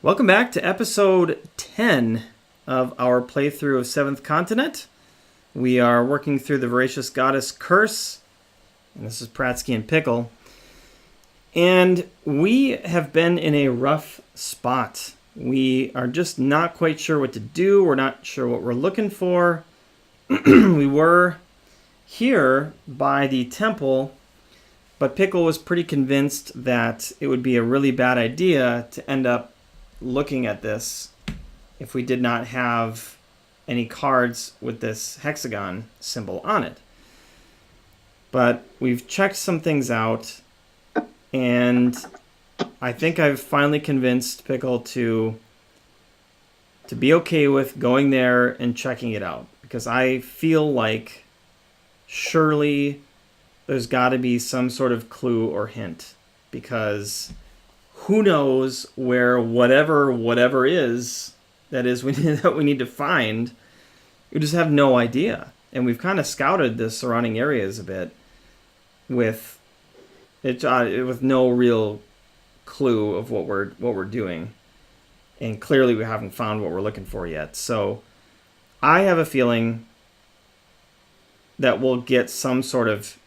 Welcome back to episode 10 of our playthrough of 7th Continent. We are working through the Voracious Goddess Curse, and this is Prattski and Pickle. And we have been in a rough spot. We are just not quite sure what to do. We're not sure what we're looking for. We were here by the temple, but Pickle was pretty convinced that it would be a really bad idea to end up looking at this if we did not have any cards with this hexagon symbol on it. But we've checked some things out, and I think I've finally convinced Pickle to be okay with going there and checking it out, because I feel like surely there's got to be some sort of clue or hint, because who knows where whatever is that we need to find. We just have no idea. And we've kind of scouted the surrounding areas a bit with no real clue of what we're doing. And clearly we haven't found what we're looking for yet. So I have a feeling that we'll get some sort of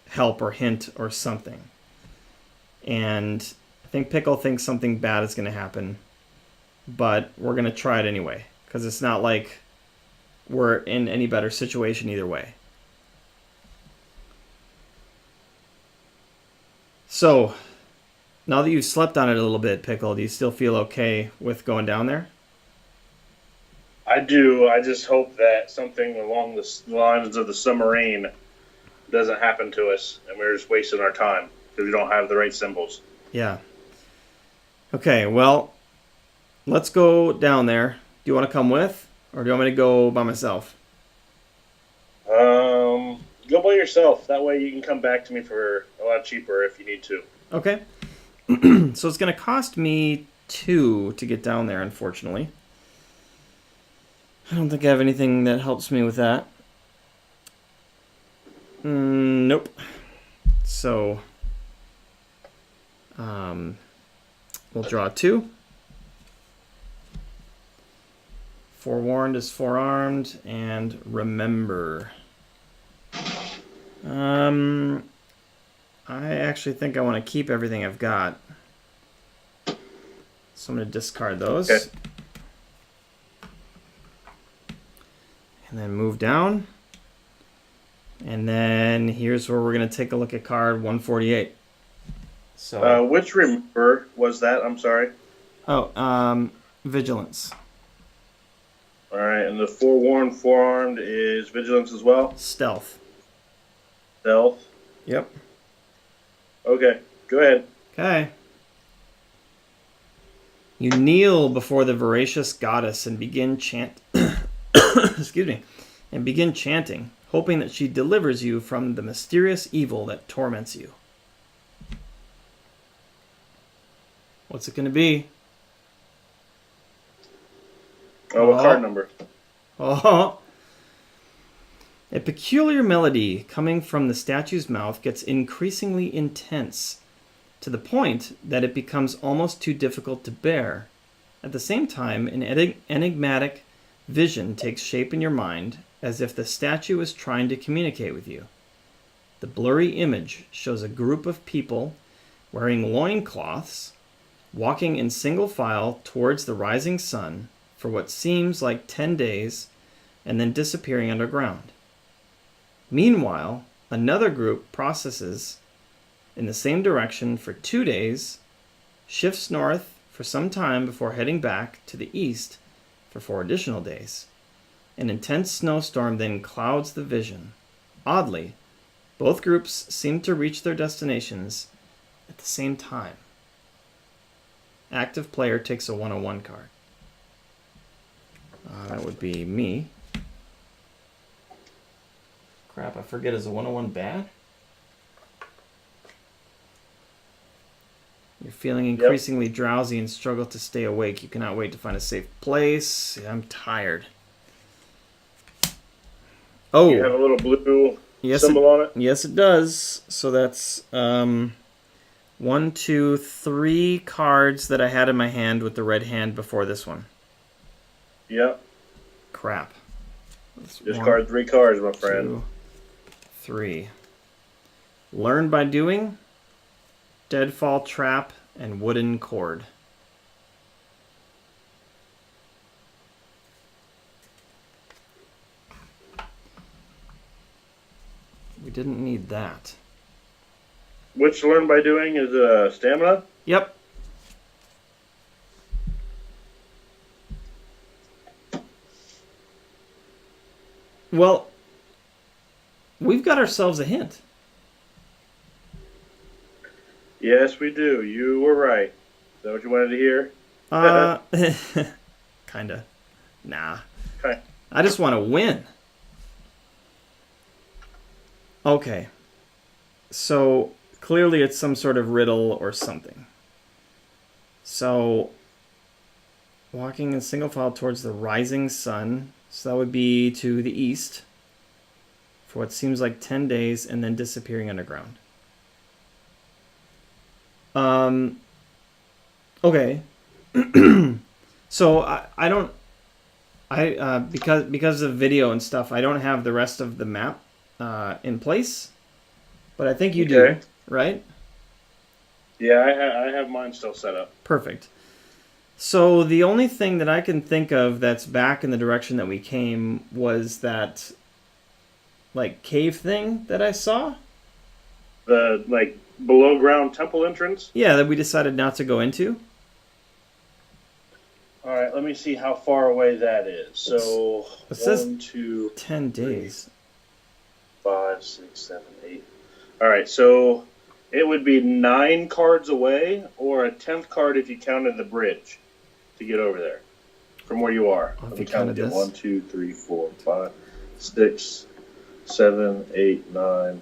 help or hint or something. And I think Pickle thinks something bad is going to happen, but we're going to try it anyway, because it's not like we're in any better situation either way. So, now that you've slept on it a little bit, Pickle, do you still feel okay with going down there? I do. I just hope that something along the lines of the submarine doesn't happen to us, and we're just wasting our time because we don't have the right symbols. Yeah. Okay, well, let's go down there. Do you want to come with, or do you want me to go by myself? Go by yourself. That way you can come back to me for a lot cheaper if you need to. Okay. So it's going to cost me 2 to get down there, unfortunately. I don't think I have anything that helps me with that. Nope. So, we'll draw 2. Forewarned is forearmed, and remember. I actually think I want to keep everything I've got. So I'm going to discard those. Okay. And then move down. And then here's where we're going to take a look at card 148. So, which remember was that? I'm sorry. Vigilance. All right, and the forewarned, forearmed is vigilance as well? Stealth. Stealth? Yep. Okay, go ahead. Okay. You kneel before the voracious goddess and begin excuse me, and begin chanting, hoping that she delivers you from the mysterious evil that torments you. What's it going to be? Oh, what card number? Oh. A peculiar melody coming from the statue's mouth gets increasingly intense, to the point that it becomes almost too difficult to bear. At the same time, an enigmatic vision takes shape in your mind, as if the statue is trying to communicate with you. The blurry image shows a group of people wearing loincloths, walking in single file towards the rising sun for what seems like 10 days, and then disappearing underground. Meanwhile, another group processes in the same direction for 2 days, shifts north for some time before heading back to the east for 4 additional days. An intense snowstorm then clouds the vision. Oddly, both groups seem to reach their destinations at the same time. Active player takes a 101 card. That would be me. Crap, I forget, is a 101 bad? You're feeling increasingly drowsy and struggle to stay awake. You cannot wait to find a safe place. I'm tired. Oh. You have a little blue symbol on it? Yes, it does. So that's 1, 2, 3 cards that I had in my hand with the red hand before this one. Yep. Crap. That's Discard 3 cards, my friend. 2, 3. Learn by doing, Deadfall Trap, and Wooden Cord. We didn't need that. Which learn by doing is stamina? Yep. Well, we've got ourselves a hint. Yes, we do. You were right. Is that what you wanted to hear? Kinda. Nah. Okay. I just want to win. Okay. So, clearly it's some sort of riddle or something. So, walking in single file towards the rising sun. So that would be to the east for what seems like 10 days and then disappearing underground. Okay. So because of video and stuff, I don't have the rest of the map in place, but I think you do, right? Yeah, I have mine still set up. Perfect. So the only thing that I can think of that's back in the direction that we came was that like cave thing that I saw. The like below ground temple entrance? Yeah, that we decided not to go into. All right, let me see how far away that is. So It says 1, 2, 10 days. 5, 6, 7, 8. All right, so it would be 9 cards away, or a 10th card if you counted the bridge to get over there from where you are. If Let you me count counted again. this. 1, 2, 3, 4, 5, 6, 7, 8, 9.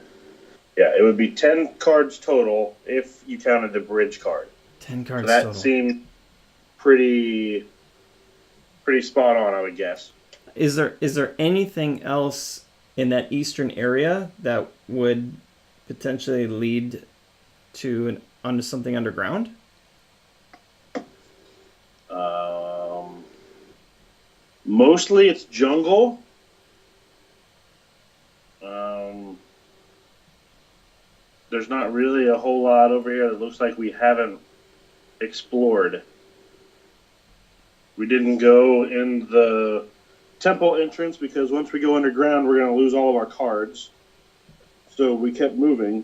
Yeah, it would be 10 cards total if you counted the bridge card. 10 cards So that total. seemed pretty spot on, I would guess. Is there anything else in that eastern area that would potentially lead to onto something underground? Mostly it's jungle. There's not really a whole lot over here that looks like we haven't explored. We didn't go in the temple entrance because once we go underground, we're going to lose all of our cards. So we kept moving.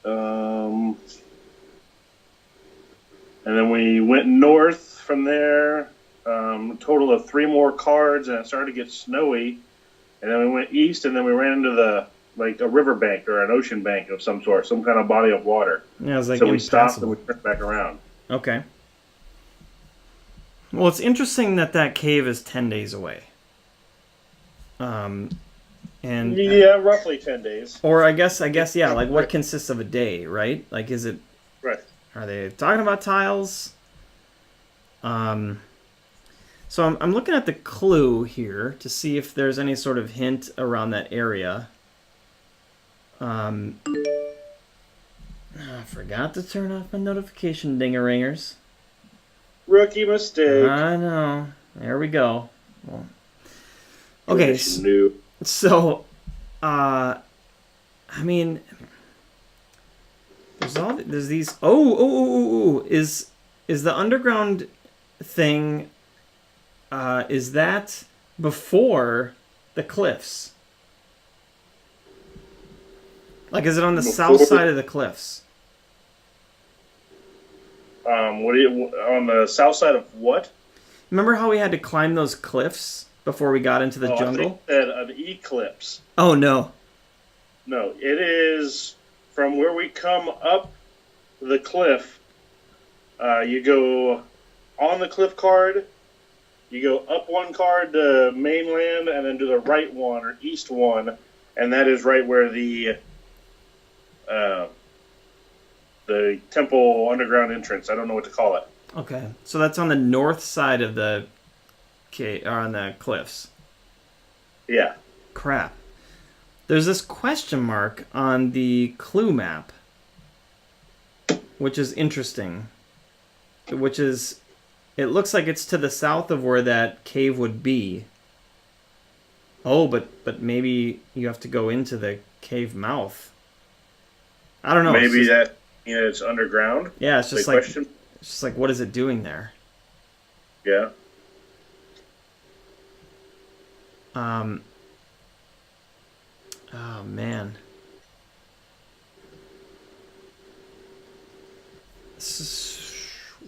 And then we went north from there. A total of 3 more cards, and it started to get snowy. And then we went east, and then we ran into a riverbank or an ocean bank of some sort, some kind of body of water. Yeah, it was like so we stopped and impassable. we turned back around. Okay. Well, it's interesting that cave is 10 days away. And Yeah, roughly 10 days. or I guess yeah, like what consists of a day, right? Like is it Right. Are they talking about tiles? So I'm looking at the clue here to see if there's any sort of hint around that area. I forgot to turn off my notification dingeringers. Rookie mistake. I know. There we go. Well, okay, so, I mean, there's these. Is the underground thing? Is that before the cliffs? Like, is it on the south side of the cliffs? On the south side of what? Remember how we had to climb those cliffs before we got into the jungle? I think that an eclipse. Oh, no. No, it is from where we come up the cliff. You go on the cliff card, you go up 1 card to mainland, and then to the right 1 or east 1, and that is right where the temple underground entrance. I don't know what to call it. Okay, so that's on the north side of the cave, or on the cliffs. Yeah. Crap. There's this question mark on the clue map which is interesting. It looks like it's to the south of where that cave would be. Oh, but maybe you have to go into the cave mouth. I don't know. Maybe it's underground. Yeah, it's just like it's just like, what is it doing there? Yeah. Oh man.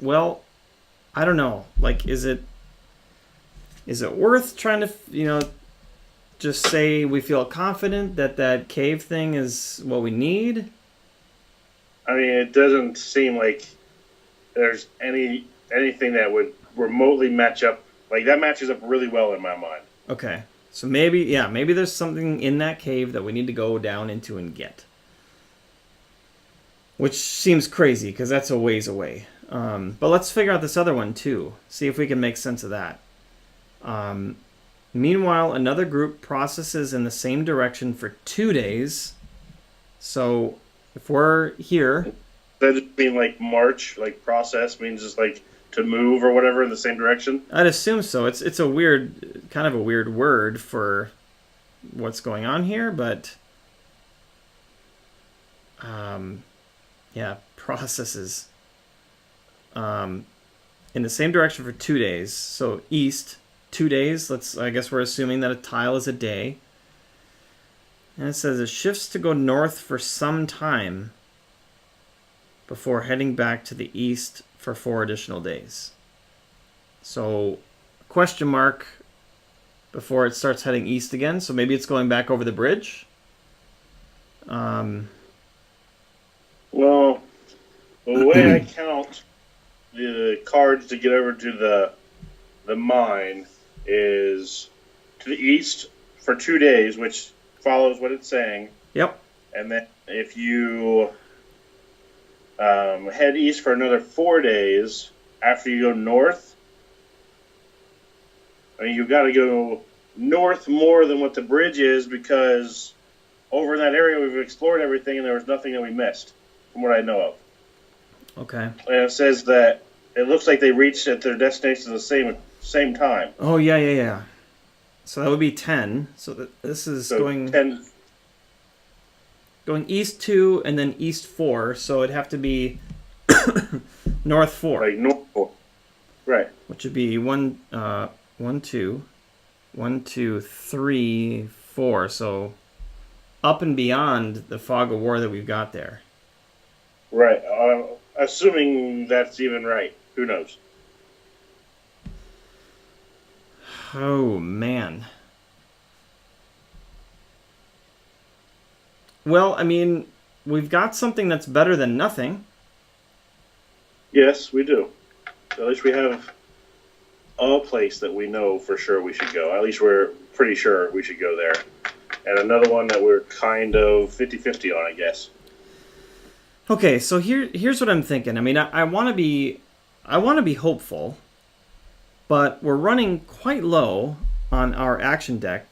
Well, I don't know. Like, is it worth trying to, just say we feel confident that that cave thing is what we need? I mean, it doesn't seem like there's anything that would remotely match up. Like, that matches up really well in my mind. Okay. So maybe there's something in that cave that we need to go down into and get. Which seems crazy, because that's a ways away. But let's figure out this other one, too. See if we can make sense of that. Meanwhile, another group processes in the same direction for 2 days. So, if we're here... Does that just mean, like, march, like, process means just, like, to move or whatever in the same direction? I'd assume so. It's a kind of a weird word for what's going on here, but... yeah, processes. In the same direction for 2 days. So, east... 2 days. I guess we're assuming that a tile is a day. And it says it shifts to go north for some time before heading back to the east for 4 additional days. So, question mark before it starts heading east again. So maybe it's going back over the bridge. Well, the way I count the cards to get over to the mine is to the east for 2 days, which follows what it's saying. Yep. And then if you head east for another 4 days after you go north, I mean, you've got to go north more than what the bridge is, because over in that area we've explored everything and there was nothing that we missed, from what I know of. Okay. And it says that it looks like they reached at their destination at the same time. Oh, yeah. So that would be 10. So this is going 10. Going east 2 and then east 4. So it'd have to be north 4. Like north 4. Right. Which would be 1, 2, 3, 4. So up and beyond the fog of war that we've got there. Right. Assuming that's even right. Who knows? Oh, man. Well, I mean, we've got something that's better than nothing. Yes, we do. At least we have a place that we know for sure we should go. At least we're pretty sure we should go there. And another one that we're kind of 50-50 on, I guess. Okay, so here's what I'm thinking. I mean, I want to be hopeful, but we're running quite low on our action deck,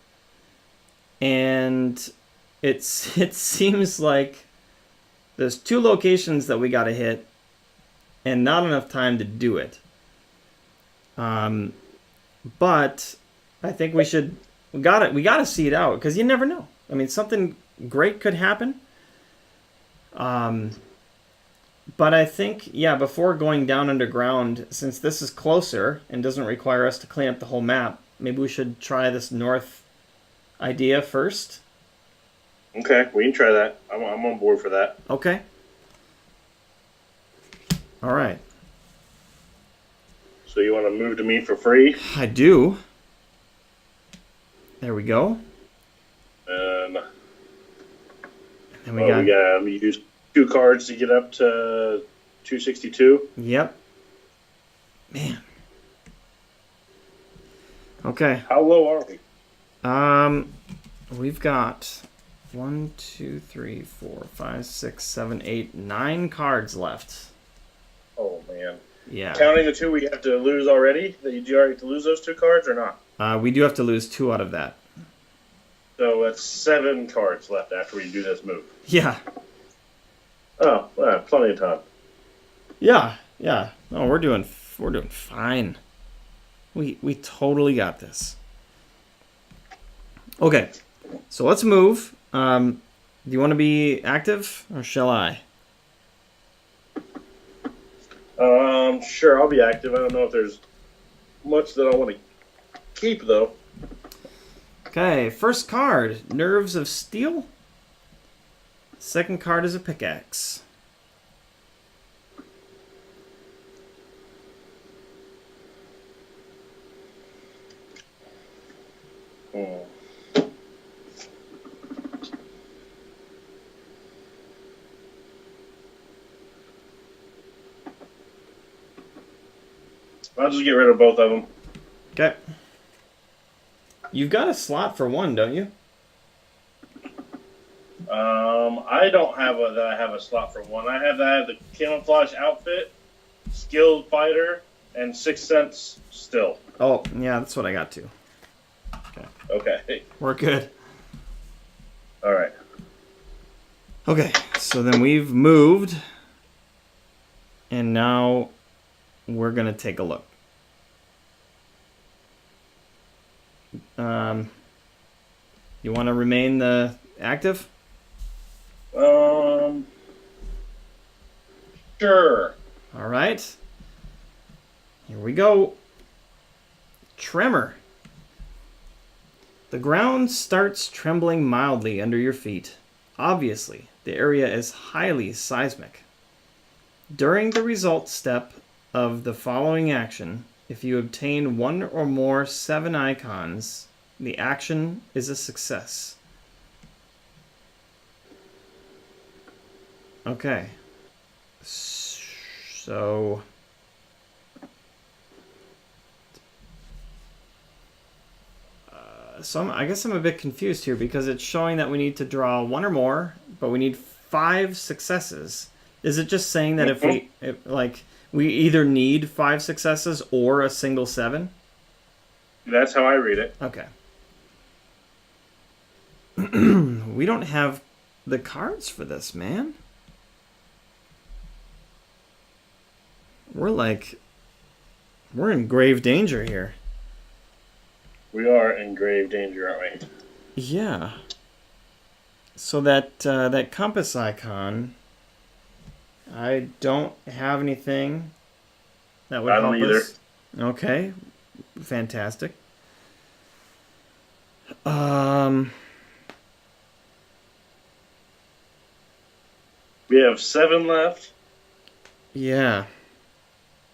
and it seems like there's 2 locations that we got to hit, and not enough time to do it. But I think we got to see it out, because you never know. I mean, something great could happen. But I think, before going down underground, since this is closer and doesn't require us to clean up the whole map, maybe we should try this north idea first. Okay, we can try that. I'm on board for that. Okay. All right. So you want to move to me for free? I do. There we go. And then we got use 2 cards to get up to 262. Yep. Man. Okay. How low are we? We've got 1, 2, 3, 4, 5, 6, 7, 8, 9 cards left. Oh man. Yeah. Counting the 2 we have to lose already. Did you already have to lose those 2 cards or not? We do have to lose 2 out of that. So that's 7 cards left after we do this move. Yeah. Oh, plenty of time. Yeah, yeah. No, we're doing fine. We totally got this. Okay, so let's move. Do you want to be active or shall I? Sure, I'll be active. I don't know if there's much that I want to keep though. Okay, first card, Nerves of Steel. Second card is a pickaxe. Hmm. I'll just get rid of both of them. Okay. You've got a slot for one, don't you? I don't have I have a slot for one. I have the camouflage outfit, skilled fighter, and 6th sense still. Oh, yeah, that's what I got too. Okay. We're good. All right. Okay, so then we've moved, and now we're gonna take a look. You want to remain the active? Sure. All right. Here we go. Tremor. The ground starts trembling mildly under your feet. Obviously, the area is highly seismic. During the result step of the following action, if you obtain one or more 7 icons, the action is a success. Okay. So I guess I'm a bit confused here because it's showing that we need to draw one or more, but we need 5 successes. Is it just saying that if we either need 5 successes or a single 7? That's how I read it. Okay. We don't have the cards for this, man. We're in grave danger here. We are in grave danger, aren't we? Yeah. So that compass icon, I don't have anything that would I don't help either. us. Okay. Fantastic. We have 7 left. Yeah.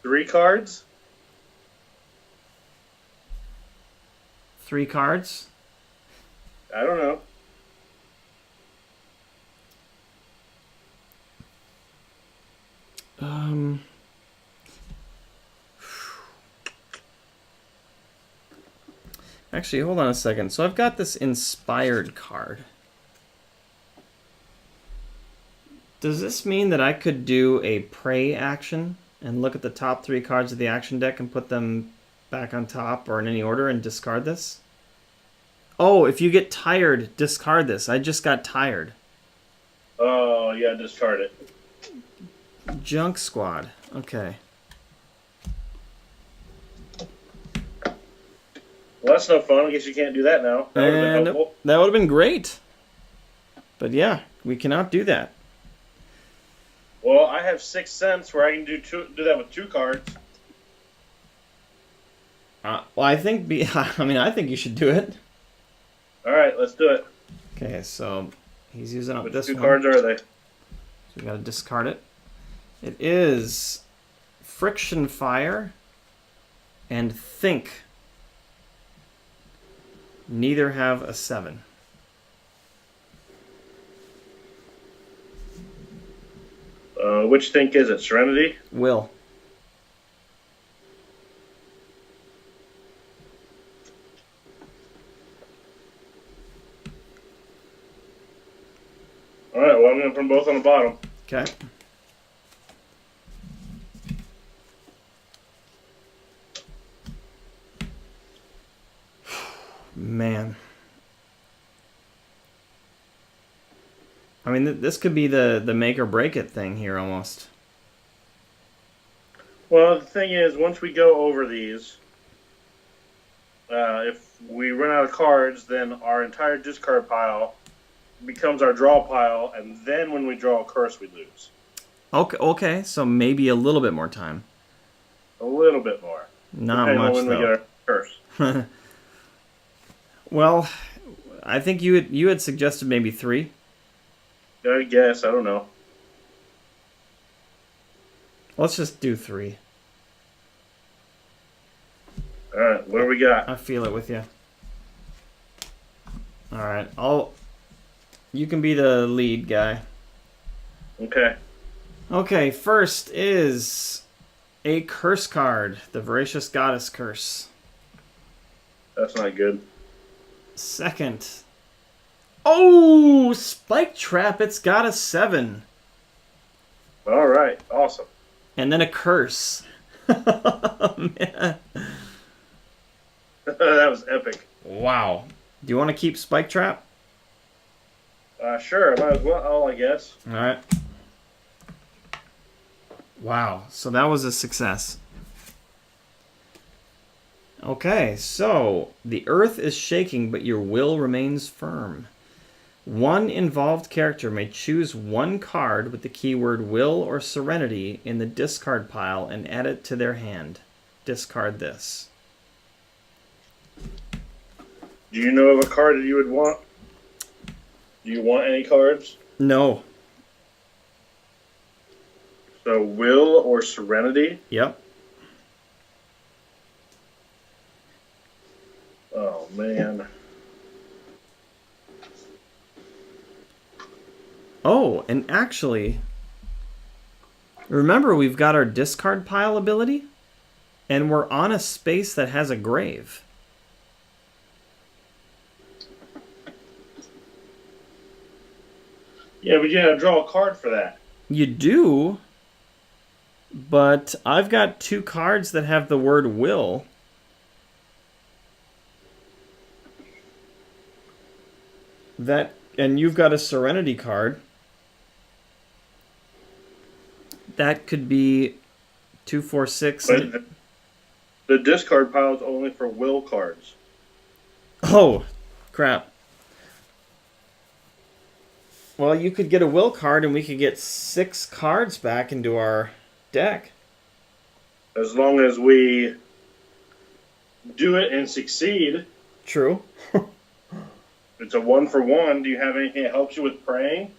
3 cards. 3 cards. I don't know. Actually, hold on a second. So I've got this inspired card. Does this mean that I could do a pray action and look at the top 3 cards of the action deck and put them back on top or in any order and discard this? Oh, if you get tired, discard this. I just got tired. Oh, yeah, discard it. Junk Squad. Okay. Well, that's no fun. I guess you can't do that now. That would have been helpful. That would have been great. But yeah, we cannot do that. Well, I have 6th sense where I can do that with 2 cards. Well, I think I think you should do it. All right, let's do it. Okay, so he's using up Which this 2 one. cards are they? So we got to discard it. It is Friction Fire and Think. Neither have a 7. Which think is it? Serenity? Will. All right, well, I'm going to put them both on the bottom. Okay. Man. I mean, this could be the make or break it thing here almost. Well, the thing is, once we go over these, if we run out of cards, then our entire discard pile becomes our draw pile, and then when we draw a curse, we lose. Okay, so maybe a little bit more time. A little bit more. Not depending much, on when we get our curse. Well, I think you had suggested maybe 3. I guess. I don't know. Let's just do 3. All right, what do we got? I feel it with you. All right, you can be the lead guy. Okay. Okay, first is a curse card, the Voracious Goddess Curse. That's not good. Second. Oh, Spike Trap, it's got a 7. All right, awesome. And then a curse. Man. That was epic. Wow. Do you want to keep Spike Trap? Sure, might as well, I guess. All right. Wow, so that was a success. Okay, so the earth is shaking, but your will remains firm. One involved character may choose one card with the keyword will or serenity in the discard pile and add it to their hand. Discard this. Do you know of a card that you would want? Do you want any cards? No. So, will or serenity? Yep. Oh, man. Oh, and actually, remember we've got our discard pile ability, and we're on a space that has a grave. Yeah, but you gotta draw a card for that. You do, but I've got 2 cards that have the word will. And you've got a serenity card. That could be 2, 4, 6. But the discard pile is only for will cards. Oh, crap. Well, you could get a will card and we could get 6 cards back into our deck. As long as we do it and succeed. True. It's a 1-for-1. Do you have anything that helps you with praying?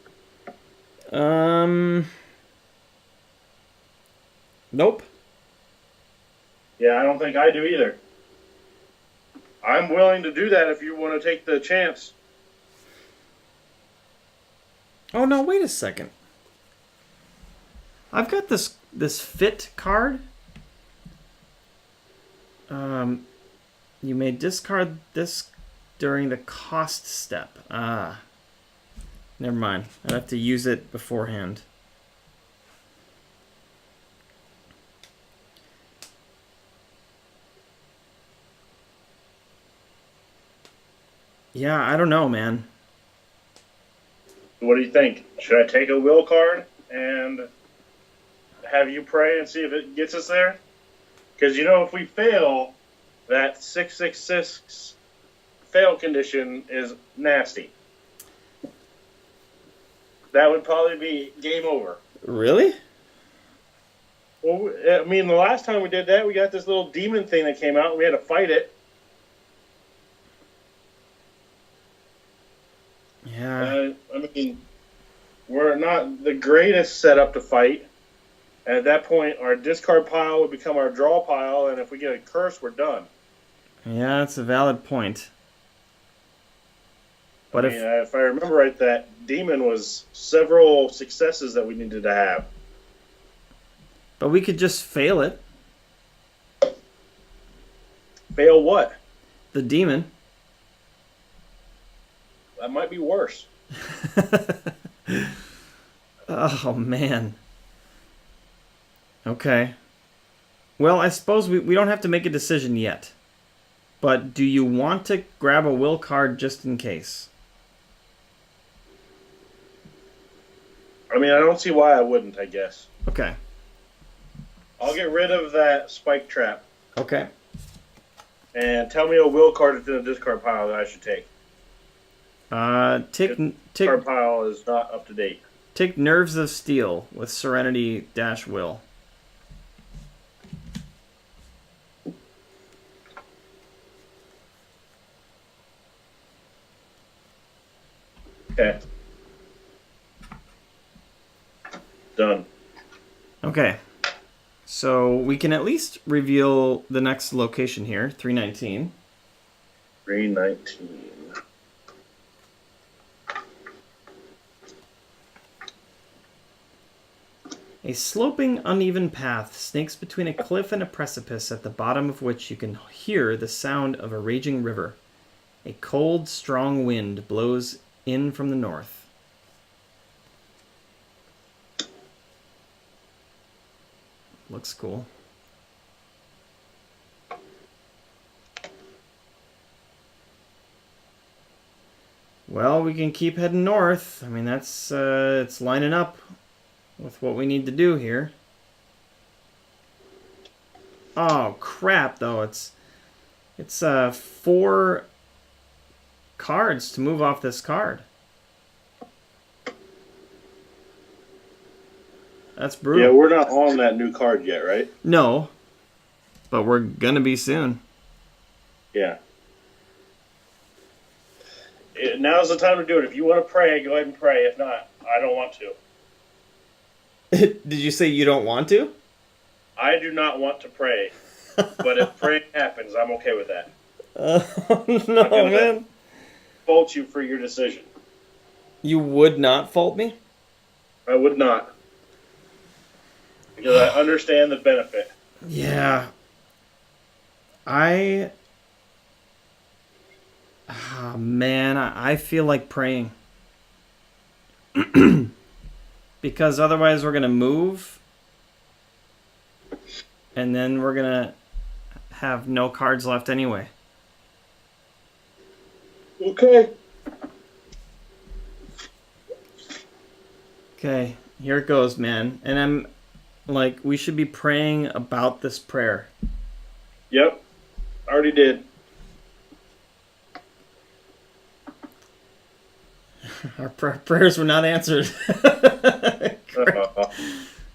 Nope. Yeah, I don't think I do either. I'm willing to do that if you want to take the chance. Oh, no, wait a second. I've got this fit card. You may discard this during the cost step. Ah. Never mind. I'd have to use it beforehand. Yeah, I don't know, man. What do you think? Should I take a will card and have you pray and see if it gets us there? Because, if we fail, that 666 fail condition is nasty. That would probably be game over. Really? Well, I mean, the last time we did that, we got this little demon thing that came out, and we had to fight it. Yeah. I mean, we're not the greatest setup to fight. At that point, our discard pile would become our draw pile, and if we get a curse, we're done. Yeah, that's a valid point. But if I remember right, that demon was several successes that we needed to have. But we could just fail it. Fail what? The demon. That might be worse. Oh, man. Okay. Well, I suppose we don't have to make a decision yet. But do you want to grab a will card just in case? I mean, I don't see why I wouldn't, I guess. Okay. I'll get rid of that spike trap. Okay. And tell me a will card that's in the discard pile that I should take. Discard pile is not up to date. Take Nerves of Steel with Serenity - Will. Okay. Done. Okay. So we can at least reveal the next location here, 319. 319. A sloping, uneven path snakes between a cliff and a precipice at the bottom of which you can hear the sound of a raging river. A cold, strong wind blows in from the north. Looks cool. Well, we can keep heading north. I mean, that's it's lining up with what we need to do here. Oh crap! Though it's 4 cards to move off this card. That's brutal. Yeah, we're not on that new card yet, right? No, but we're gonna be soon. Yeah. Now's the time to do it. If you want to pray, go ahead and pray. If not, I don't want to. Did you say you don't want to? I do not want to pray. But if praying happens, I'm okay with that. No, man. Fault you for your decision. You would not fault me? I would not. Because I understand the benefit. Yeah. Oh, man, I feel like praying. Because otherwise we're going to move. And then we're going to have no cards left anyway. Okay. Okay, here it goes, man. And I'm like, we should be praying about this prayer. Yep. Already did. Our prayers were not answered.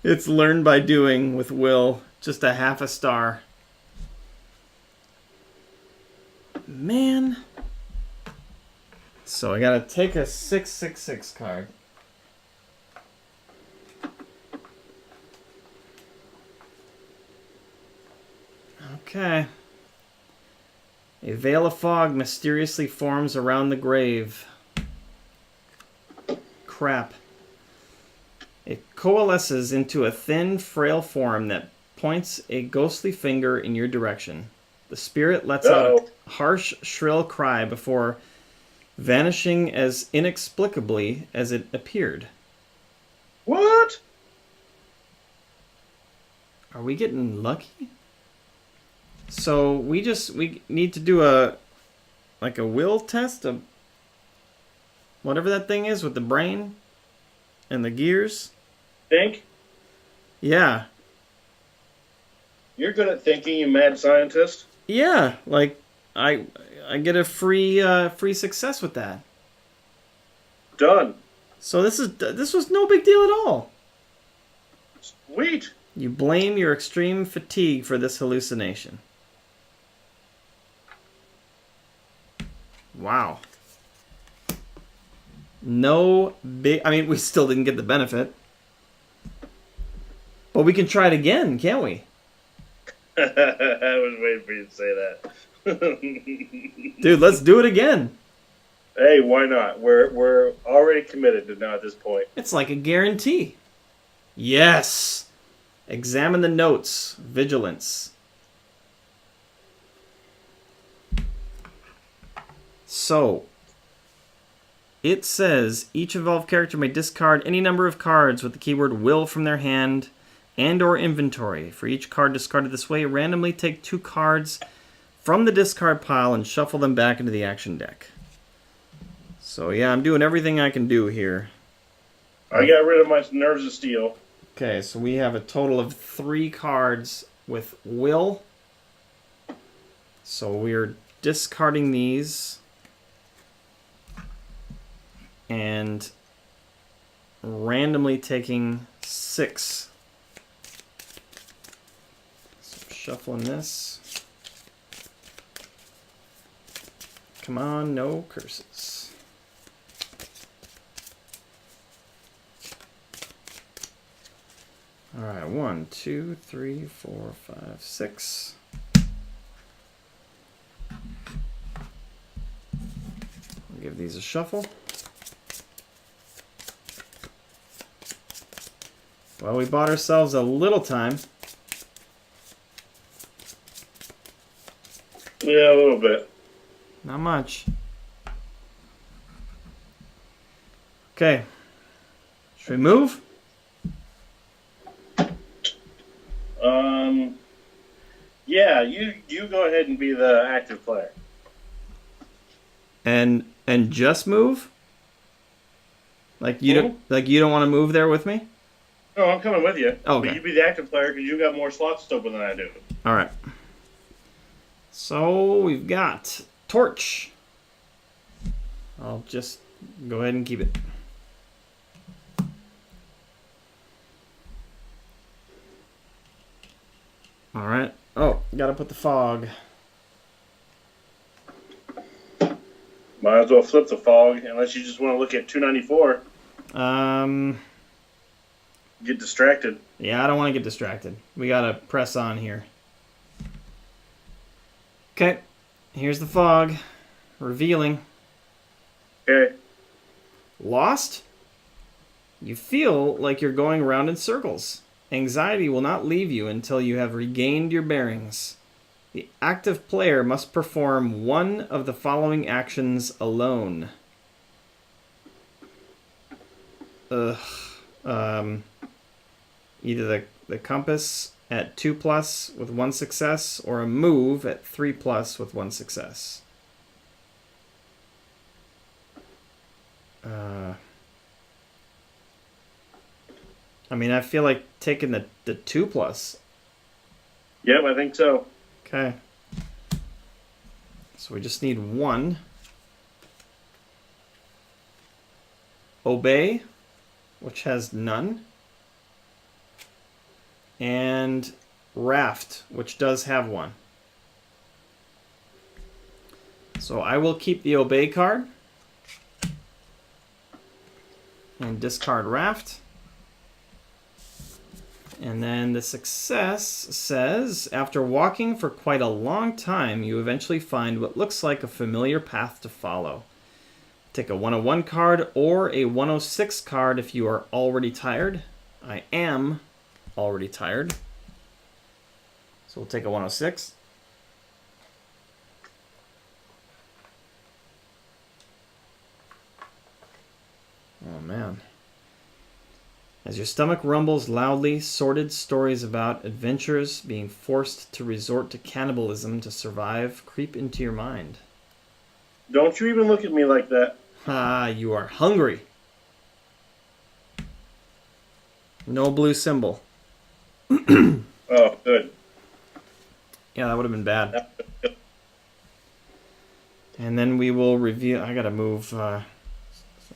It's learned by doing with Will. Just a half a star. Man. So I gotta take a 666 card. Okay. A veil of fog mysteriously forms around the grave. Crap. It coalesces into a thin, frail form that points a ghostly finger in your direction. The spirit lets out a harsh, shrill cry before vanishing as inexplicably as it appeared. What? Are we getting lucky? So we need to do a will test of whatever that thing is with the brain and the gears. Think? Yeah. You're good at thinking, you mad scientist. Yeah, like I get a free success with that. Done. So this was no big deal at all. Sweet. You blame your extreme fatigue for this hallucination. Wow. No big... I mean, we still didn't get the benefit. But we can try it again, can't we? I was waiting for you to say that. Dude, let's do it again. Hey, why not? We're already committed to now at this point. It's like a guarantee. Yes. Examine the notes. Vigilance. So, it says each evolved character may discard any number of cards with the keyword will from their hand and or inventory. For each card discarded this way, randomly take 2 cards from the discard pile and shuffle them back into the action deck. So yeah, I'm doing everything I can do here. I got rid of my Nerves of Steel. Okay, so we have a total of 3 cards with will. So we're discarding these and randomly taking 6. So shuffling this. Come on, no curses. All right, 1, 2, 3, 4, 5, 6. We'll give these a shuffle. Well, we bought ourselves a little time. Yeah, a little bit. Not much. Okay. Should we move? Yeah, you go ahead and be the active player. And just move? Like you don't want to move there with me? No, I'm coming with you. Okay. But you be the active player because you got more slots open than I do. All right. So we've got torch. I'll just go ahead and keep it. All right. Oh, gotta put the fog. Might as well flip the fog unless you just want to look at 294. Get distracted. Yeah, I don't want to get distracted. We gotta press on here. Okay, here's the fog. Revealing. Okay. Lost? You feel like you're going around in circles. Anxiety will not leave you until you have regained your bearings. The active player must perform one of the following actions alone. Either the compass at 2+ with 1 success, or a move at 3+ with 1 success. I mean, I feel like taking the 2+. Yep, I think so. Okay. So we just need 1. Obey, which has none. And raft, which does have 1. So I will keep the obey card and discard raft. And then the success says, after walking for quite a long time, you eventually find what looks like a familiar path to follow. Take a 101 card or a 106 card if you are already tired. I am already tired. So we'll take a 106. Oh, man. As your stomach rumbles loudly, sordid stories about adventurers being forced to resort to cannibalism to survive creep into your mind. Don't you even look at me like that. Ah, you are hungry. No blue symbol. Oh, good. Yeah, that would have been bad. And then we will review. I gotta move some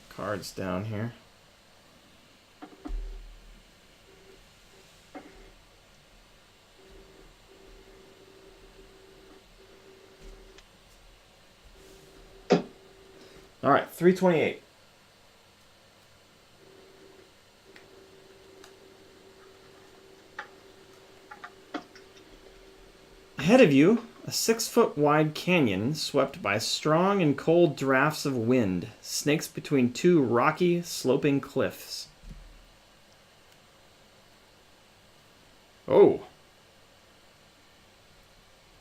cards down here. All right, 328. Ahead of you, a 6-foot wide canyon swept by strong and cold drafts of wind snakes between 2 rocky, sloping cliffs. Oh.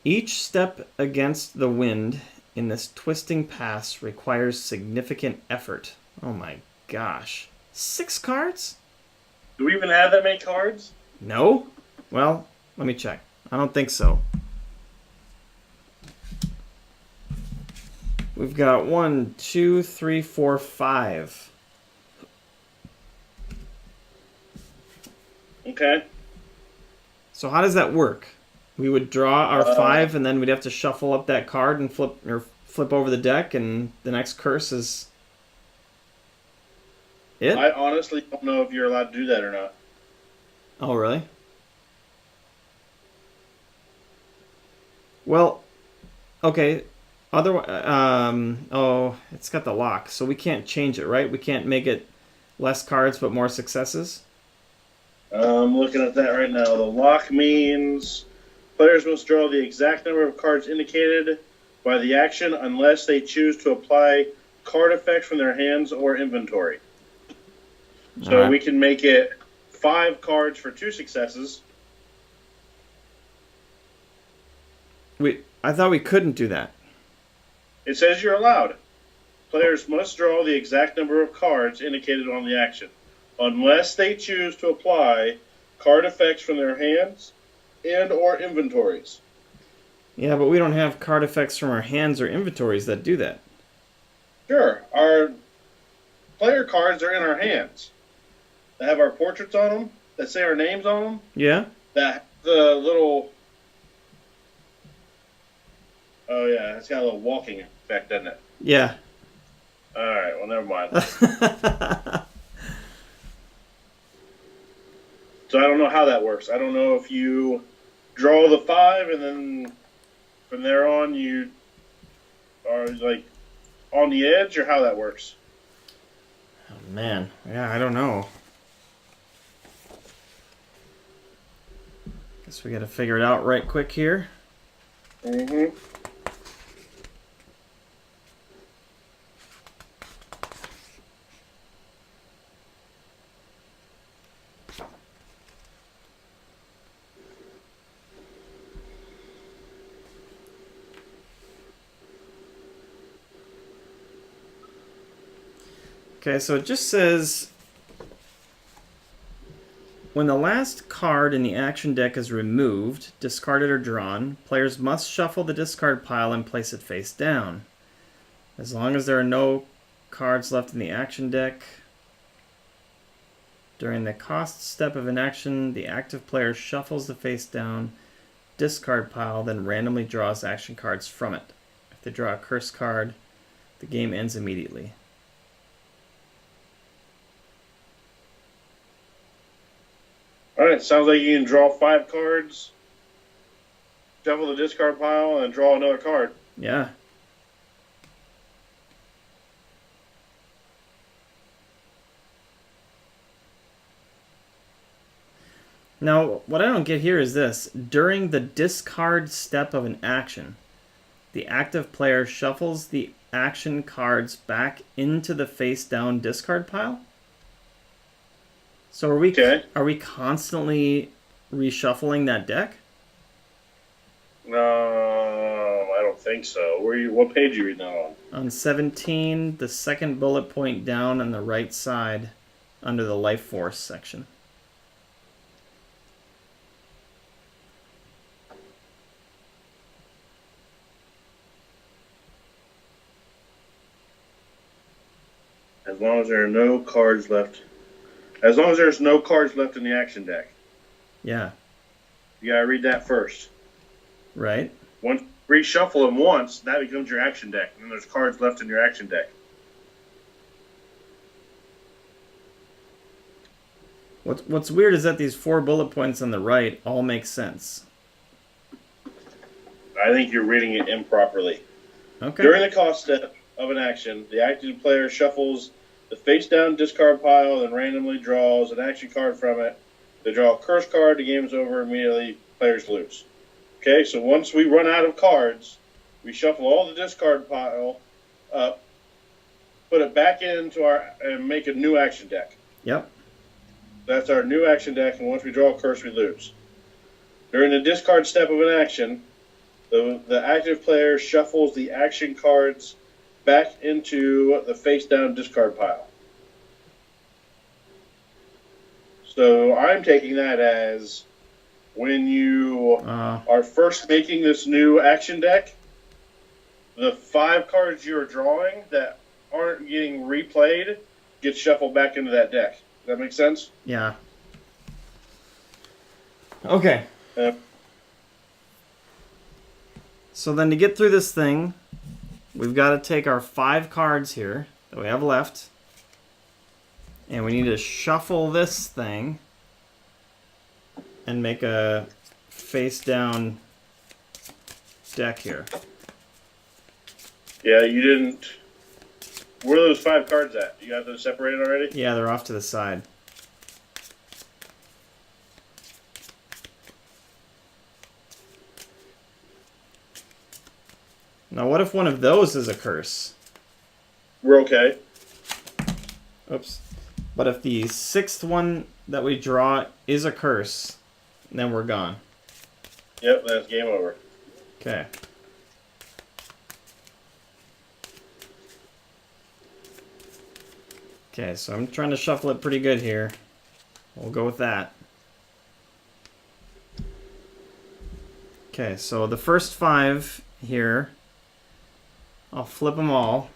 Each step against the wind in this twisting pass requires significant effort. Oh my gosh. 6 cards? Do we even have that many cards? No? Well, let me check. I don't think so. We've got 1, 2, 3, 4, 5. Okay. So how does that work? We would draw our Uh, 5, and then we'd have to shuffle up that card and flip over the deck, and the next curse is it. I honestly don't know if you're allowed to do that or not. Oh, really? Well, okay. Otherwise, oh, it's got the lock, so we can't change it, right? We can't make it less cards but more successes. I'm looking at that right now. The lock means players must draw the exact number of cards indicated by the action unless they choose to apply card effects from their hands or inventory. So Alright. we can make it 5 cards for 2 successes. I thought we couldn't do that. It says you're allowed. Players must draw the exact number of cards indicated on the action, unless they choose to apply card effects from their hands and or inventories. Yeah, but we don't have card effects from our hands or inventories that do that. Sure, our player cards are in our hands. They have our portraits on them, that say our names on them, Yeah? that the little... Oh yeah, it's got a little walking effect, doesn't it? Yeah. Alright, well never mind. So I don't know how that works. I don't know if you draw the 5 and then from there on you are like on the edge, or how that works. Oh, man. Yeah, I don't know. Guess we gotta figure it out right quick here. Mm-hmm. Okay, so it just says when the last card in the action deck is removed, discarded, or drawn, players must shuffle the discard pile and place it face down. As long as there are no cards left in the action deck, during the cost step of an action, the active player shuffles the face down discard pile, then randomly draws action cards from it. If they draw a curse card, the game ends immediately. Alright, sounds like you can draw 5 cards, shuffle the discard pile, and draw another card. Yeah. Now, what I don't get here is this. During the discard step of an action, the active player shuffles the action cards back into the face-down discard pile? So are we constantly reshuffling that deck? No, I don't think so. What page are you reading that on? On 17, the second bullet point down on the right side under the life force section. As long as there are no cards left. As long as there's no cards left in the action deck. Yeah. You gotta read that first. Right. Once reshuffle them once, that becomes your action deck, and then there's cards left in your action deck. What's weird is that these 4 bullet points on the right all make sense. I think you're reading it improperly. Okay. During the cost step of an action, the active player shuffles the face-down discard pile and randomly draws an action card from it. They draw a curse card, the game's over immediately, players lose. Okay, so once we run out of cards, we shuffle all the discard pile up, put it back into and make a new action deck. Yep. That's our new action deck, and once we draw a curse, we lose. During the discard step of an action, the active player shuffles the action cards back into the face-down discard pile. So I'm taking that as when you are first making this new action deck, the 5 cards you're drawing that aren't getting replayed get shuffled back into that deck. Does that make sense? Yeah. Okay. Uh, So then to get through this thing, we've got to take our 5 cards here that we have left. And we need to shuffle this thing and make a face down deck here. yeah, you didn't. Where are those 5 cards at? You got those separated already? Yeah, they're off to the side. Now, what if one of those is a curse? We're okay. Oops. But if the 6th one that we draw is a curse, then we're gone. Yep, that's game over. Okay. Okay, so I'm trying to shuffle it pretty good here. We'll go with that. Okay, so the first 5 here, I'll flip them all.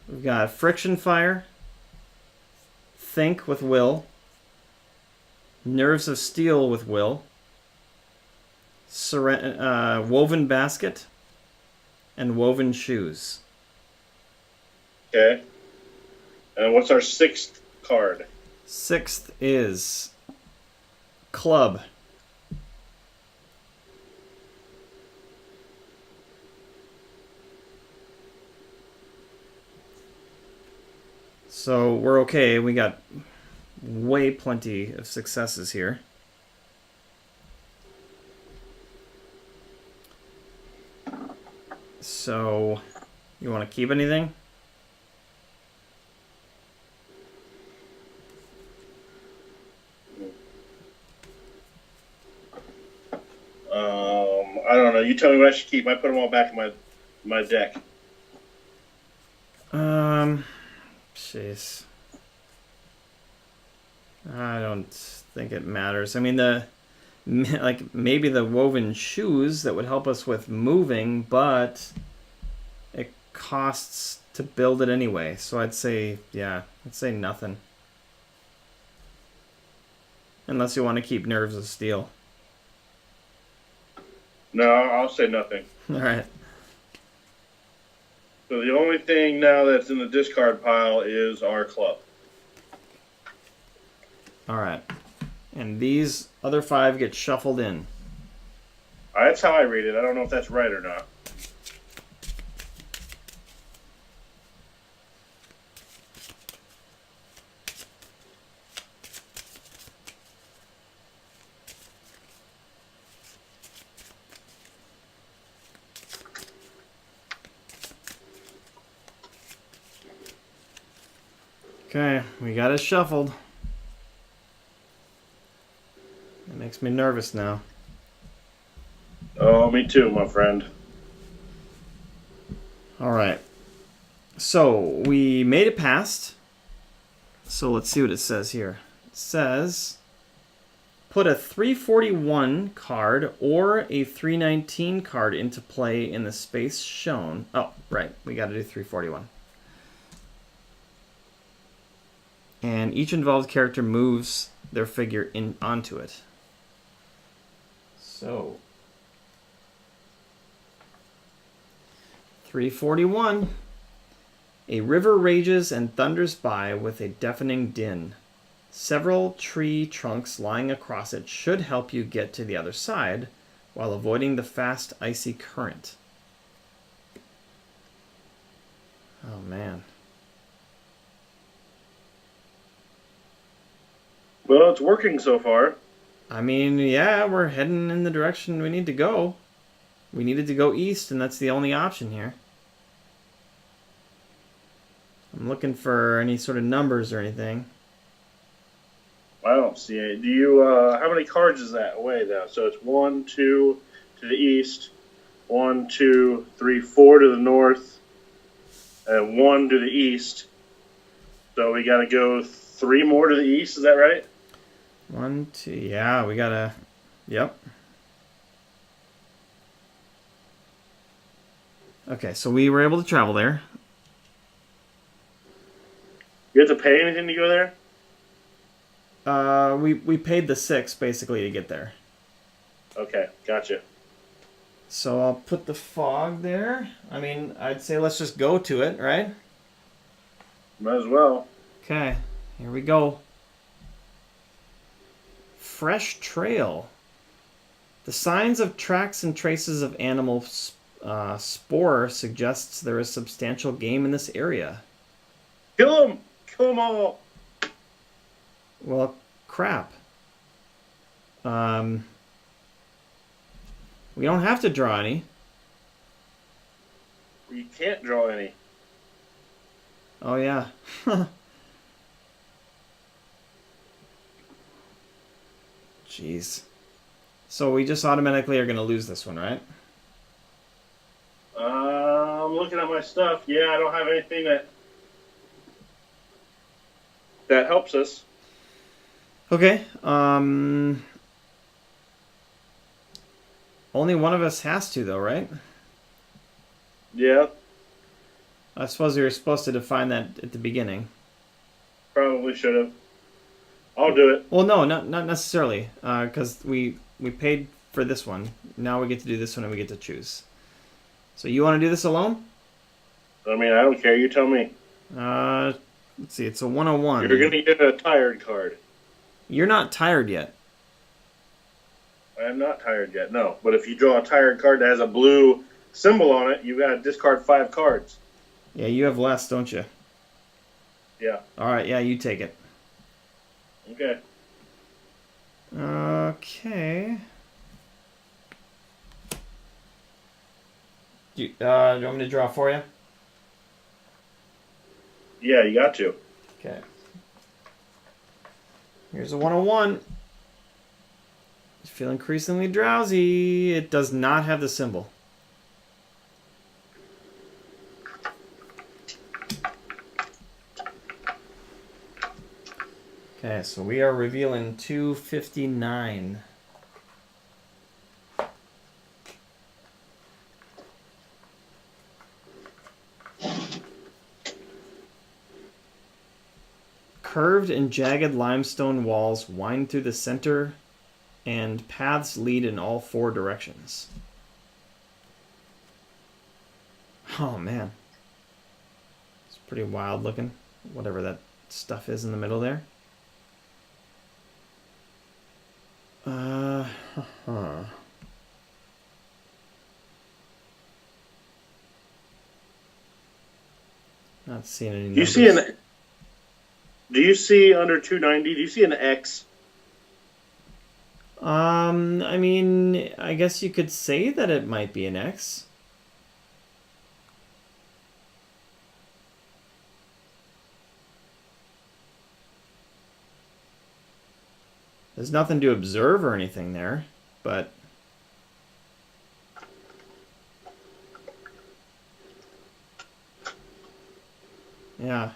We've got Friction Fire, Think with Will, Nerves of Steel with Will, Woven Basket, and Woven Shoes. Okay. And what's our 6th card? 6th is Club. So we're okay. We got way plenty of successes here. So, you want to keep anything? I don't know. You tell me what I should keep. I put them all back in my deck. Jeez. I don't think it matters. I mean, maybe the woven shoes that would help us with moving, but it costs to build it anyway. So I'd say nothing. Unless you want to keep Nerves of Steel. No, I'll say nothing. All right. So the only thing now that's in the discard pile is our club. All right. And these other 5 get shuffled in. That's how I read it. I don't know if that's right or not. Okay, we got it shuffled. It makes me nervous now. Oh, me too, my friend. All right. So we made it past. So let's see what it says here. It says put a 341 card or a 319 card into play in the space shown. Oh, right. We got to do 341. And each involved character moves their figure onto it. So 341. A river rages and thunders by with a deafening din. Several tree trunks lying across it should help you get to the other side while avoiding the fast, icy current. Oh, man. Well, it's working so far. I mean, yeah, we're heading in the direction we need to go. We needed to go east, and that's the only option here. I'm looking for any sort of numbers or anything. I don't see it. Do you, how many cards is that away now? So it's 1, 2 to the east, 1, 2, 3, 4 to the north, and 1 to the east. So we got to go 3 more to the east, is that right? 1, 2, yeah, we gotta, yep. Okay, so we were able to travel there. You have to pay anything to go there? We paid the 6 basically to get there. Okay, gotcha. So I'll put the fog there. I mean, I'd say let's just go to it, right? Might as well. Okay, here we go. Fresh trail. The signs of tracks and traces of animal spore suggests there is substantial game in this area. Kill them! Kill them all! Well, crap. We don't have to draw any. You can't draw any. Oh, yeah. Jeez. So we just automatically are going to lose this one, right? I'm looking at my stuff. Yeah, I don't have anything that helps us. Okay. Only one of us has to, though, right? Yeah, I suppose we were supposed to define that at the beginning. probably should have. I'll do it. Well, no, not necessarily, because we paid for this one. Now we get to do this one, and we get to choose. So you want to do this alone? I mean, I don't care. You tell me. Let's see. It's a 101. You're going to get a tired card. You're not tired yet. I am not tired yet, no. But if you draw a tired card that has a blue symbol on it, you've got to discard 5 cards. Yeah, you have less, don't you? Yeah. All right, yeah, you take it. Okay. Okay. Do you want me to draw for you? Yeah, you got to. Okay. Here's a 101. Feel increasingly drowsy. It does not have the symbol. Okay, so we are revealing 259. Curved and jagged limestone walls wind through the center, and paths lead in all 4 directions. Oh, man. It's pretty wild looking, whatever that stuff is in the middle there. Not seeing any numbers. Do you see under 290? Do you see an X? I mean, I guess you could say that it might be an X. There's nothing to observe or anything there, but... yeah.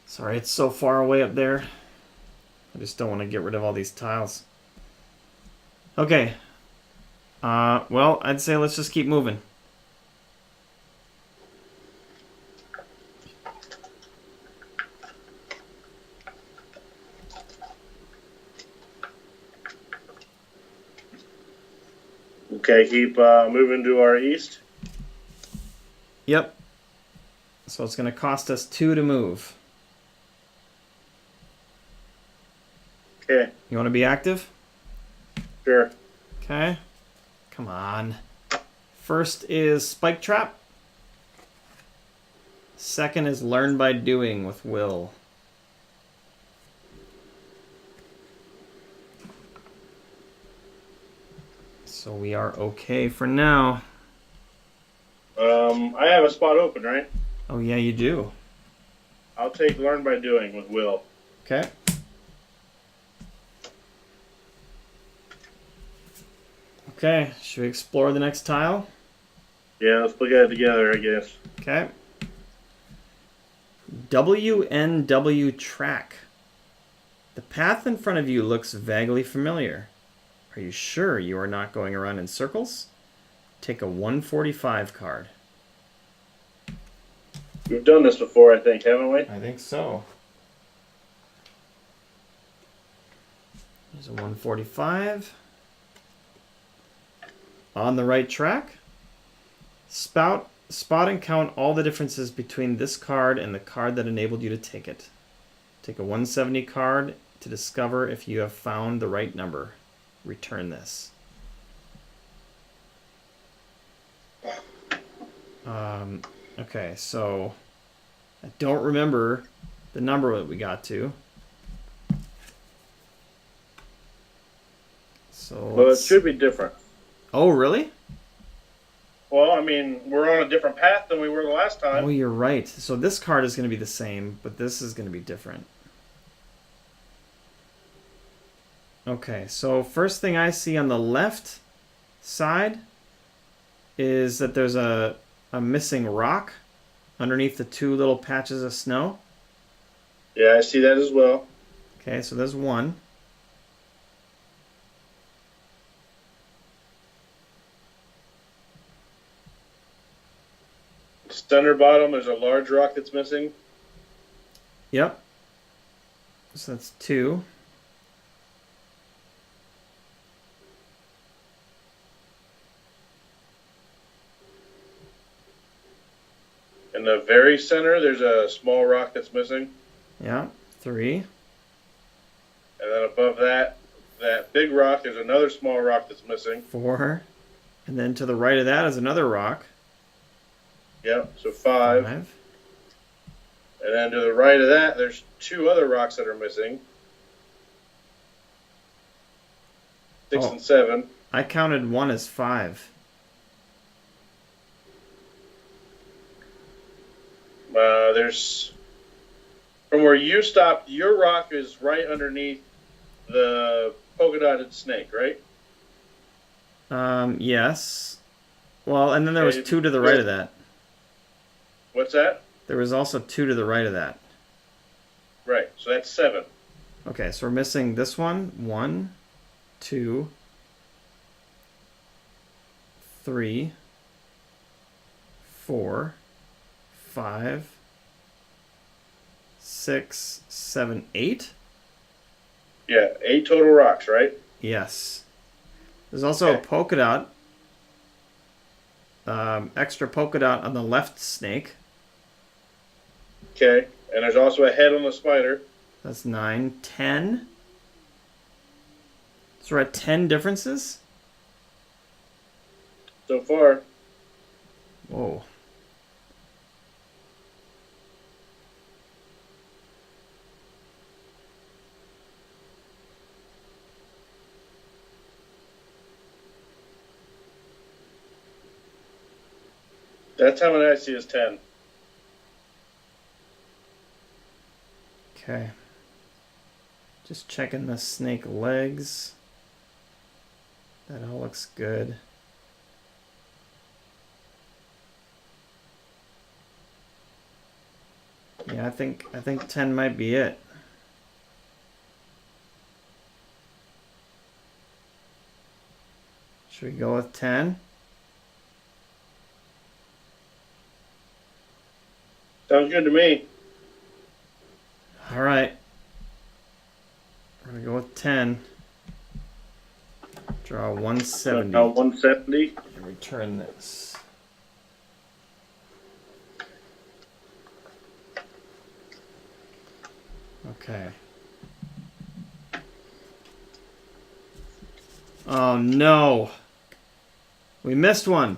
Sorry, it's so far away up there. I just don't want to get rid of all these tiles. Okay. Well, I'd say let's just keep moving. Okay, keep moving to our east. Yep. So it's going to cost us 2 to move. Okay. You want to be active? Sure. Okay. Come on. First is Spike Trap. Second is Learn by Doing with Will. So we are okay for now. I have a spot open, right? Oh, yeah, you do. I'll take Learn by Doing with Will. Okay. Okay, should we explore the next tile? Yeah, let's look at it together, I guess. Okay. WNW track. The path in front of you looks vaguely familiar. Are you sure you are not going around in circles? take a 145 card. We've done this before, I think, haven't we? I think so. There's a 145. On the right track. Spot and count all the differences between this card and the card that enabled you to take it. Take a 170 card to discover if you have found the right number. Return this. Okay, so I don't remember the number that we got to. So Well, it should be different. Oh, really? Well, I mean, we're on a different path than we were the last time. Oh, you're right. So this card is going to be the same, but this is going to be different. Okay, so first thing I see on the left side is that there's a missing rock underneath the two little patches of snow. Yeah, I see that as well. Okay, so there's one. Center bottom, there's a large rock that's missing. Yep. So that's two. In the very center, there's a small rock that's missing. Yeah, three. And then above that, that big rock, there's another small rock that's missing. Four. And then to the right of that is another rock. Yep, so five. Five. And then to the right of that, there's two other rocks that are missing. Six and seven. I counted one as five. There's, from where you stopped, your rock is right underneath the polka dotted snake, right? Yes. Well, and then there was two to the right of that. What's that? There was also two to the right of that. Right, so that's seven. Okay, so we're missing this one. 1, 2, 3, 4, 5, 6, 7, 8. Yeah, 8 total rocks, right? Yes. There's also a polka dot. Extra polka dot on the left snake. Okay, and there's also a head on the spider. That's 9. 10. So we're at 10 differences? So far. Whoa. That's how many I see is 10. Okay. Just checking the snake legs. That all looks good. Yeah, I think 10 might be it. Should we go with 10? Sounds good to me. All right. We're going to go with 10. Draw 170. 170. And return this. Okay. Oh no. We missed one.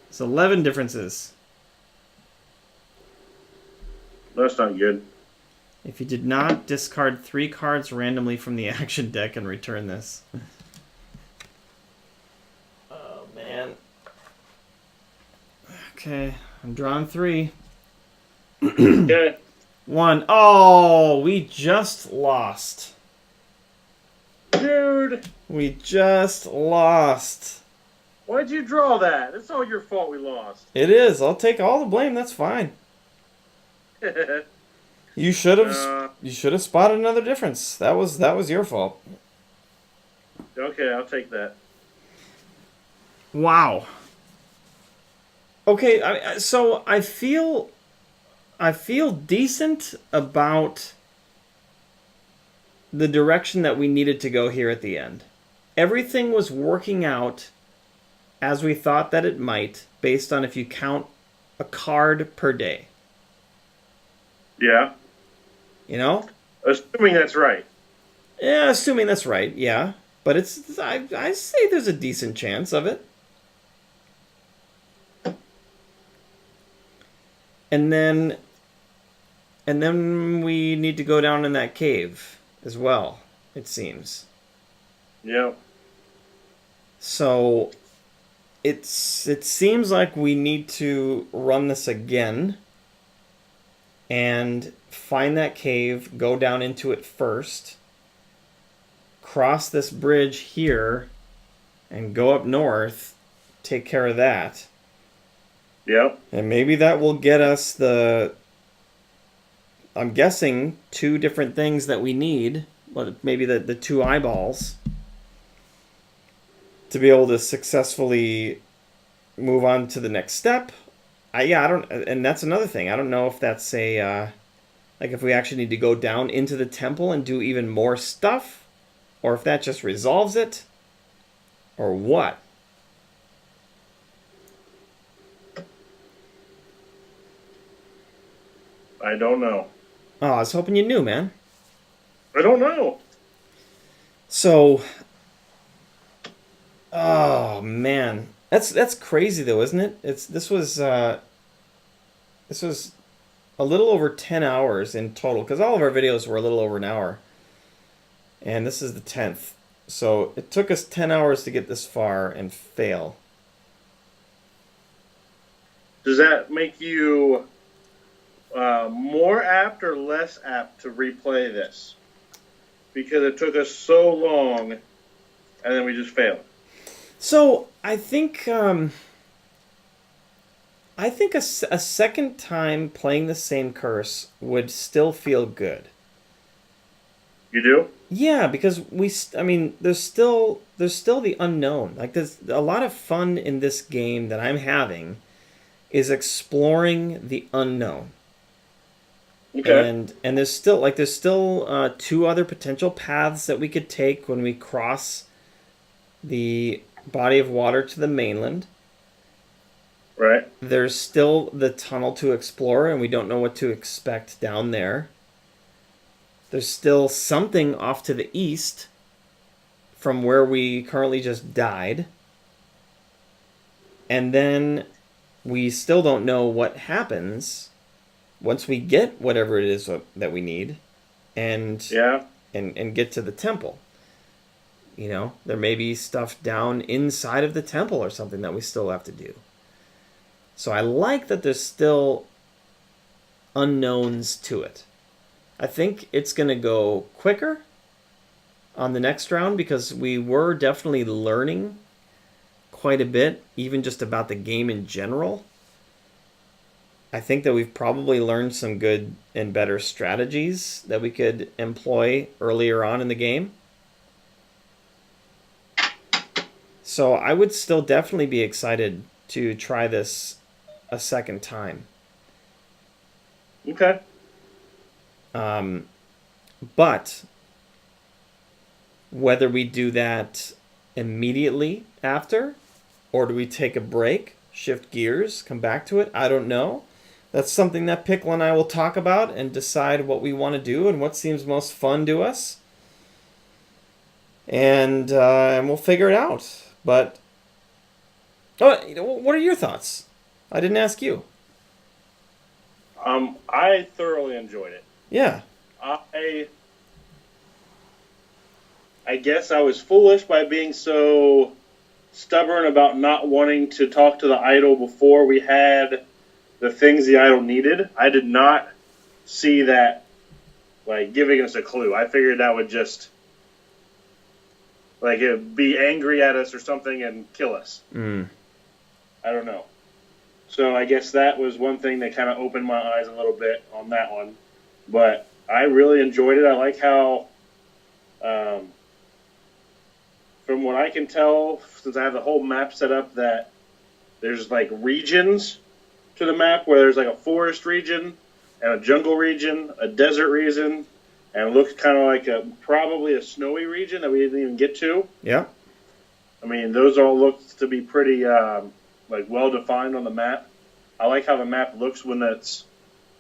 It's 11 differences. That's not good. If you did not, discard 3 cards randomly from the action deck and return this. Oh, man. Okay, I'm drawing 3. Okay. 1. Oh, we just lost. Dude, We just lost. why'd you draw that? It's all your fault we lost. It is. I'll take all the blame. That's fine. You should have spotted another difference. That was your fault. Okay, I'll take that. Wow. Okay, so I feel decent about the direction that we needed to go here at the end. Everything was working out as we thought that it might, based on if you count a card per day. Yeah. You know? Assuming that's right. Yeah, assuming that's right, yeah. But I say there's a decent chance of it. And then we need to go down in that cave as well, it seems. Yeah. So it seems like we need to run this again and find that cave, go down into it first, cross this bridge here, and go up north, take care of that. Yep. And maybe that will get us I'm guessing 2 different things that we need, but maybe the 2 eyeballs to be able to successfully move on to the next step. I don't, and that's another thing. I don't know if that's like if we actually need to go down into the temple and do even more stuff, or if that just resolves it, or what. I don't know. Oh, I was hoping you knew, man. I don't know. So, oh man, that's crazy though, isn't it? This was a little over 10 hours in total, because all of our videos were a little over an hour, and this is the 10th. So it took us 10 hours to get this far and fail. Does that make you more apt or less apt to replay this? Because it took us so long, and then we just failed. So I think a second time playing the same curse would still feel good. You do? Yeah, because there's still the unknown. Like there's a lot of fun in this game that I'm having is exploring the unknown. Okay. And there's still 2 other potential paths that we could take when we cross the body of water to the mainland. Right. There's still the tunnel to explore, and we don't know what to expect down there. There's still something off to the east from where we currently just died. And then we still don't know what happens once we get whatever it is that we need and get to the temple. You know, there may be stuff down inside of the temple or something that we still have to do. So I like that there's still unknowns to it. I think it's going to go quicker on the next round because we were definitely learning quite a bit, even just about the game in general. I think that we've probably learned some good and better strategies that we could employ earlier on in the game. So I would still definitely be excited to try this a second time. Okay. But whether we do that immediately after, or do we take a break, shift gears, come back to it, I don't know. That's something that Pickle and I will talk about and decide what we want to do and what seems most fun to us. And we'll figure it out. But, what are your thoughts? I didn't ask you. I thoroughly enjoyed it. Yeah. I guess I was foolish by being so stubborn about not wanting to talk to the idol before we had the things the idol needed. I did not see that, like, giving us a clue. I figured that would just, like, it would be angry at us or something and kill us. Mm. I don't know. So I guess that was one thing that kind of opened my eyes a little bit on that one. But I really enjoyed it. I like how from what I can tell, since I have the whole map set up, that there's like regions to the map where there's like a forest region and a jungle region, a desert region, and it looks kind of like probably a snowy region that we didn't even get to. Yeah. I mean, those all look to be pretty like well defined on the map. I like how the map looks when it's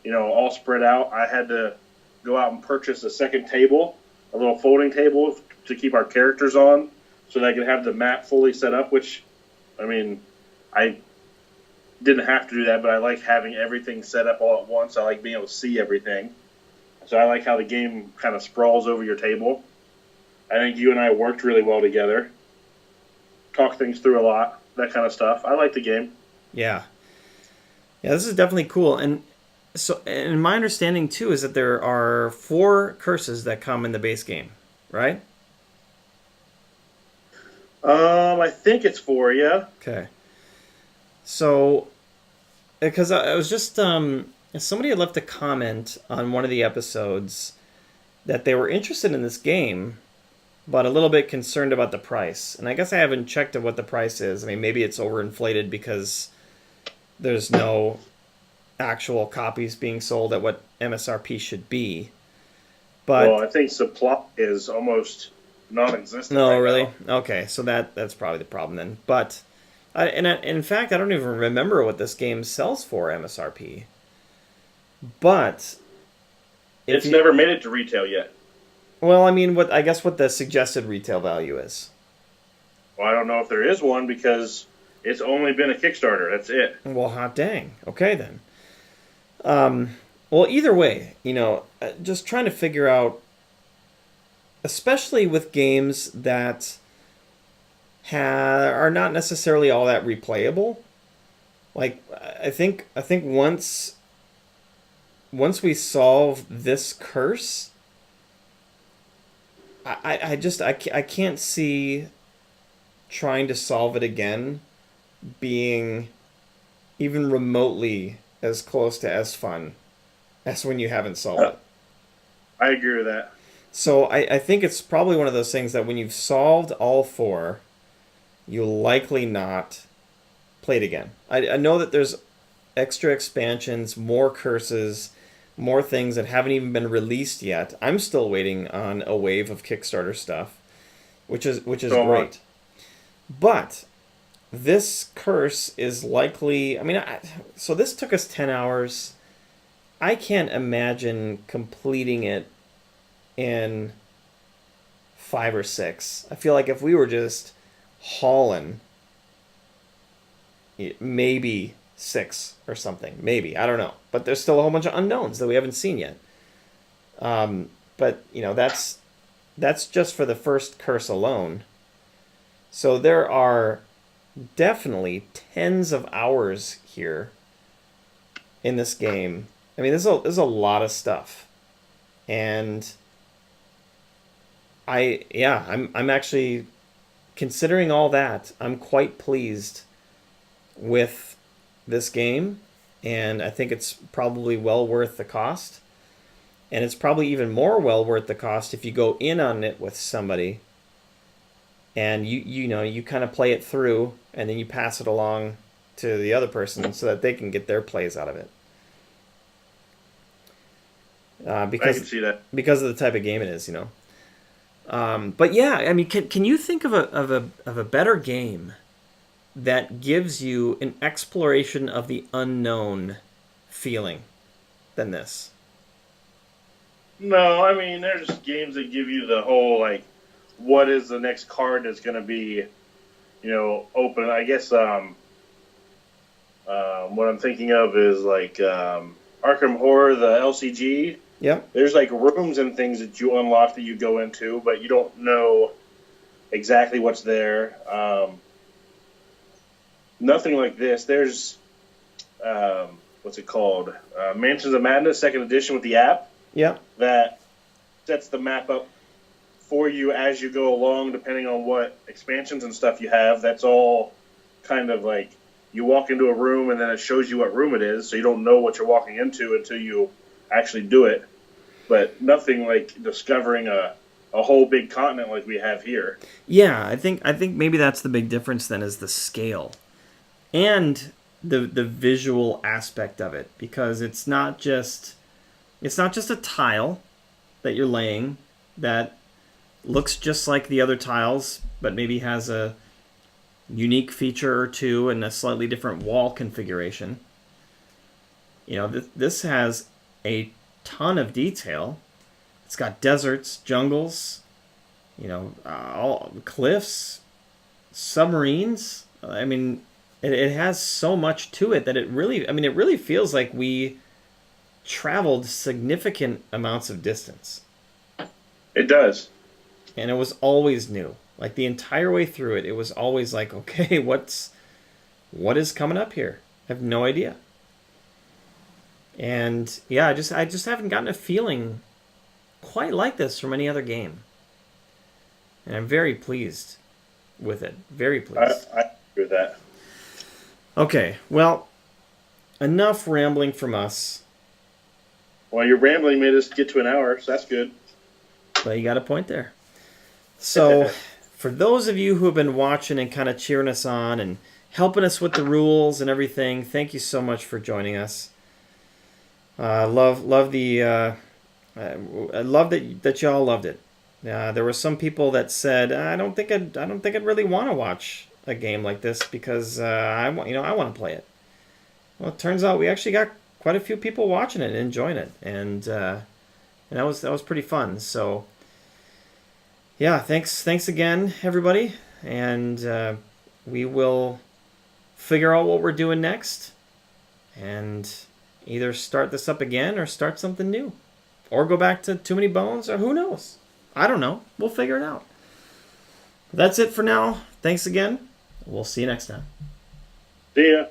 all spread out. I had to go out and purchase a second table, a little folding table to keep our characters on, so that I could have the map fully set up. Which, I mean, I didn't have to do that, but I like having everything set up all at once. I like being able to see everything. So I like how the game kind of sprawls over your table. I think you and I worked really well together. Talk things through a lot, that kind of stuff. I like the game. Yeah. Yeah, this is definitely cool. And my understanding too is that there are 4 curses that come in the base game, right? I think it's 4, yeah. Okay. So, because I was just somebody had left a comment on one of the episodes that they were interested in this game, but a little bit concerned about the price. And I guess I haven't checked what the price is. I mean, maybe it's overinflated because there's no actual copies being sold at what MSRP should be. But Well, I think supply is almost non-existent. no, right really? now. Okay, so that's probably the problem then. But in fact, I don't even remember what this game sells for MSRP. But It's never made it to retail yet. well, I mean, I guess what the suggested retail value is. Well, I don't know if there is one because it's only been a Kickstarter. That's it. Well, hot dang. Okay, then. Well, either way, just trying to figure out, especially with games that are not necessarily all that replayable. Like, I think once we solve this curse, I can't see trying to solve it again being even remotely as close to as fun as when you haven't solved it. I agree with that. So I think it's probably one of those things that when you've solved all 4, you'll likely not play it again. I know that there's extra expansions, more curses, more things that haven't even been released yet. I'm still waiting on a wave of Kickstarter stuff, which is great. But this curse is likely... I mean, so this took us 10 hours. I can't imagine completing it in 5 or 6. I feel like if we were just hauling, maybe 6 or something. Maybe. I don't know. But there's still a whole bunch of unknowns that we haven't seen yet. But, that's just for the first curse alone. So there are definitely tens of hours here in this game. I mean, there's a lot of stuff. And I'm actually, considering all that, I'm quite pleased with this game, and I think it's probably well worth the cost. And it's probably even more well worth the cost if you go in on it with somebody and you kind of play it through and then you pass it along to the other person so that they can get their plays out of it. Because I can see that. Because of the type of game it is, But yeah, I mean, can you think of a better game that gives you an exploration of the unknown feeling than this? No, I mean, there's games that give you the whole, like, what is the next card that's going to be, open. I guess what I'm thinking of is, like, Arkham Horror, the LCG. Yep. There's, like, rooms and things that you unlock that you go into, but you don't know exactly what's there. Nothing like this. There's, what's it called? Mansions of Madness, 2nd edition with the app. Yep. That sets the map up for you as you go along, depending on what expansions and stuff you have. That's all kind of like you walk into a room and then it shows you what room it is, so you don't know what you're walking into until you actually do it. But nothing like discovering a a whole big continent like we have here. Yeah, I think maybe that's the big difference then, is the scale and the visual aspect of it, because it's not just a tile that you're laying that looks just like the other tiles, but maybe has a unique feature or two and a slightly different wall configuration. You know, this has a ton of detail. It's got deserts, jungles, you know, all cliffs, submarines. I mean, it has so much to it that it really feels like we traveled significant amounts of distance. It does. And it was always new. Like the entire way through it, it was always like, okay, what is coming up here? I have no idea. And yeah, I just haven't gotten a feeling quite like this from any other game. And I'm very pleased with it. Very pleased. I agree with that. Okay, well, enough rambling from us. Well, your rambling made us get to an hour, so that's good. But you got a point there. So, for those of you who have been watching and kind of cheering us on and helping us with the rules and everything, thank you so much for joining us. I love that y'all loved it. There were some people that said, I don't think I'd really want to watch a game like this because I want to play it. Well, it turns out we actually got quite a few people watching it and enjoying it, and that was pretty fun. So yeah, thanks again, everybody, and we will figure out what we're doing next, and either start this up again or start something new, or go back to Too Many Bones, or who knows? I don't know. We'll figure it out. That's it for now. Thanks again. We'll see you next time. See ya.